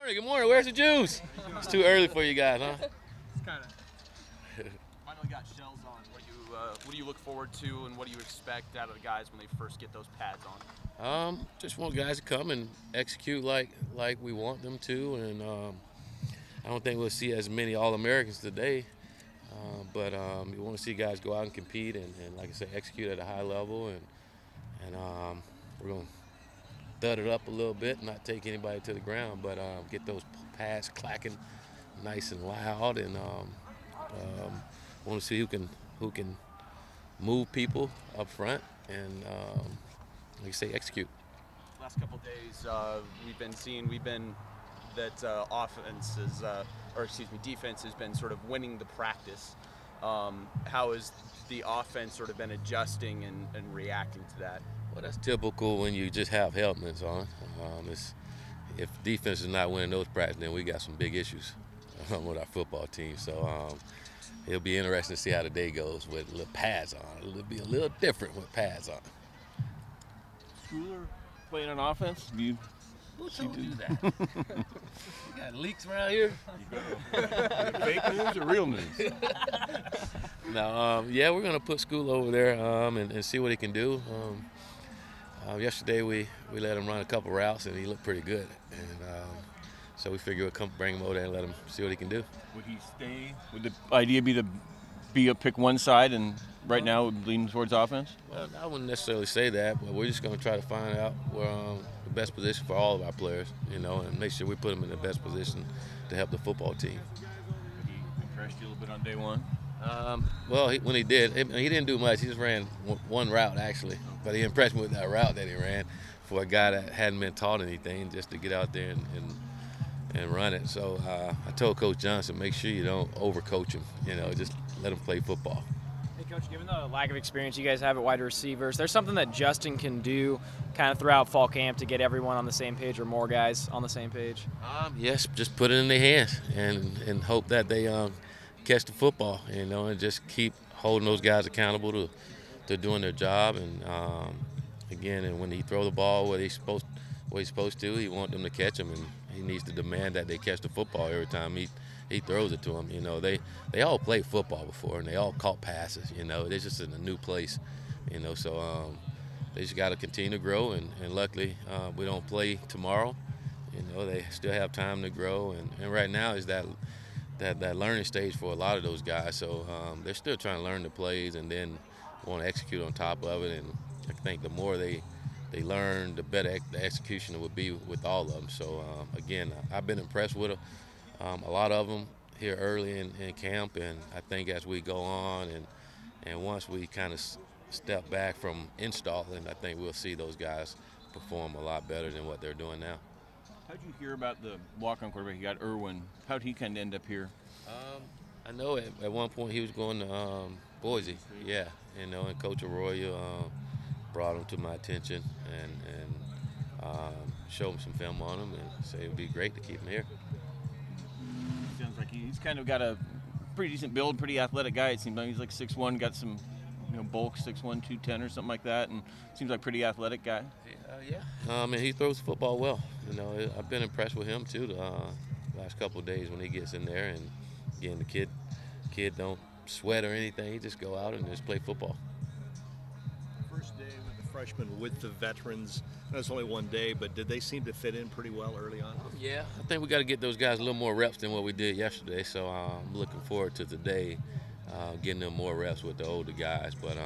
Good morning. Where's the juice? It's too early for you guys, huh? It's kind of. Finally got shells on. What do you look forward to, and what do you expect out of the guys when they first get those pads on? Just want guys to come and execute like we want them to, and I don't think we'll see as many All-Americans today, but you want to see guys go out and compete and like I said, execute at a high level, and we're going to thud it up a little bit, not take anybody to the ground, but get those pads clacking nice and loud, and want to see who can move people up front and like I say, execute. Last couple of days, we've been that defense has been sort of winning the practice. How has the offense sort of been adjusting and reacting to that? Well, that's typical when you just have helmets on. If defense is not winning those practices, then we got some big issues with our football team. So it'll be interesting to see how the day goes with little pads on. It'll be a little different with pads on. Schooler playing on offense? Who told you that? You got leaks around here? Fake news or real news? No, yeah, we're going to put School over there and see what he can do. Yesterday we let him run a couple routes, and he looked pretty good. And so we figure we'll come bring him over there and let him see what he can do. Would he stay? Would the idea be to pick one side, and right now leaning towards offense? Well, I wouldn't necessarily say that, but we're just going to try to find out where the best position for all of our players, and make sure we put them in the best position to help the football team. He impressed you a little bit on day one? Well, when he did, he didn't do much. He just ran one route, actually. But he impressed me with that route that he ran for a guy that hadn't been taught anything, just to get out there and run it. So I told Coach Johnson, make sure you don't overcoach him. Just let him play football. Hey, Coach, given the lack of experience you guys have at wide receivers, there's something that Justin can do kind of throughout fall camp to get everyone on the same page, or more guys on the same page? Yes, just put it in their hands and hope that they catch the football, and just keep holding those guys accountable to doing their job. And again, and when he throw the ball what he's supposed to, he want them to catch him, and he needs to demand that they catch the football every time he throws it to them. They all played football before, and they all caught passes. They're just in a new place. So they just got to continue to grow, and luckily we don't play tomorrow. They still have time to grow, and right now is that learning stage for a lot of those guys. So they're still trying to learn the plays and then want to execute on top of it. And I think the more they learn, the better the execution will be with all of them. So again, I've been impressed with them. A lot of them here early in camp, and I think as we go on and once we kind of step back from installing, I think we'll see those guys perform a lot better than what they're doing now. How did you hear about the walk-on quarterback? You got Irwin. How did he kind of end up here? I know at one point he was going to Boise, yeah, and Coach Arroyo brought him to my attention and showed him some film on him and said it would be great to keep him here. Sounds like he's kind of got a pretty decent build, pretty athletic guy. It seems like he's like 6'1", got some bulk, 6'1", 210 or something like that, and seems like a pretty athletic guy. Yeah. And he throws the football well. I've been impressed with him too the last couple of days when he gets in there. And again, the kid don't sweat or anything. He just go out and just play football. First day with the freshmen with the veterans. I know it's only one day, but did they seem to fit in pretty well early on? Yeah, I think we got to get those guys a little more reps than what we did yesterday. So I'm looking forward to today, getting them more reps with the older guys. But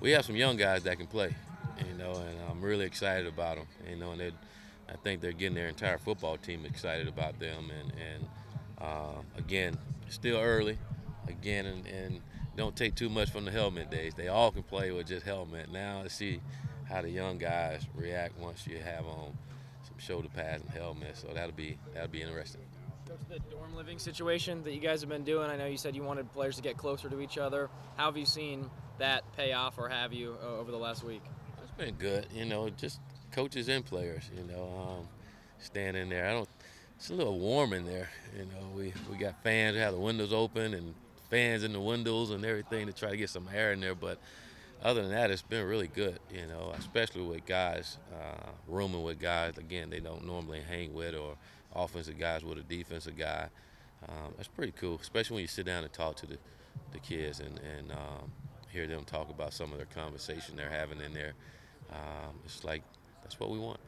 we have some young guys that can play, and I'm really excited about them. And I think they're getting their entire football team excited about them. And again, still early, and don't take too much from the helmet days. They all can play with just helmet. Now let's see how the young guys react once you have on some shoulder pads and helmets. So that'll be interesting. Coach, the dorm living situation that you guys have been doing, I know you said you wanted players to get closer to each other. How have you seen that pay off, or have you, over the last week? It's been good, just coaches and players, staying in there. It's a little warm in there, we got fans, we have the windows open and fans in the windows and everything to try to get some air in there, but other than that, it's been really good, especially with guys, rooming with guys, again, they don't normally hang with or offensive guys with a defensive guy. That's pretty cool, especially when you sit down and talk to the kids and hear them talk about some of their conversation they're having in there. It's like that's what we want.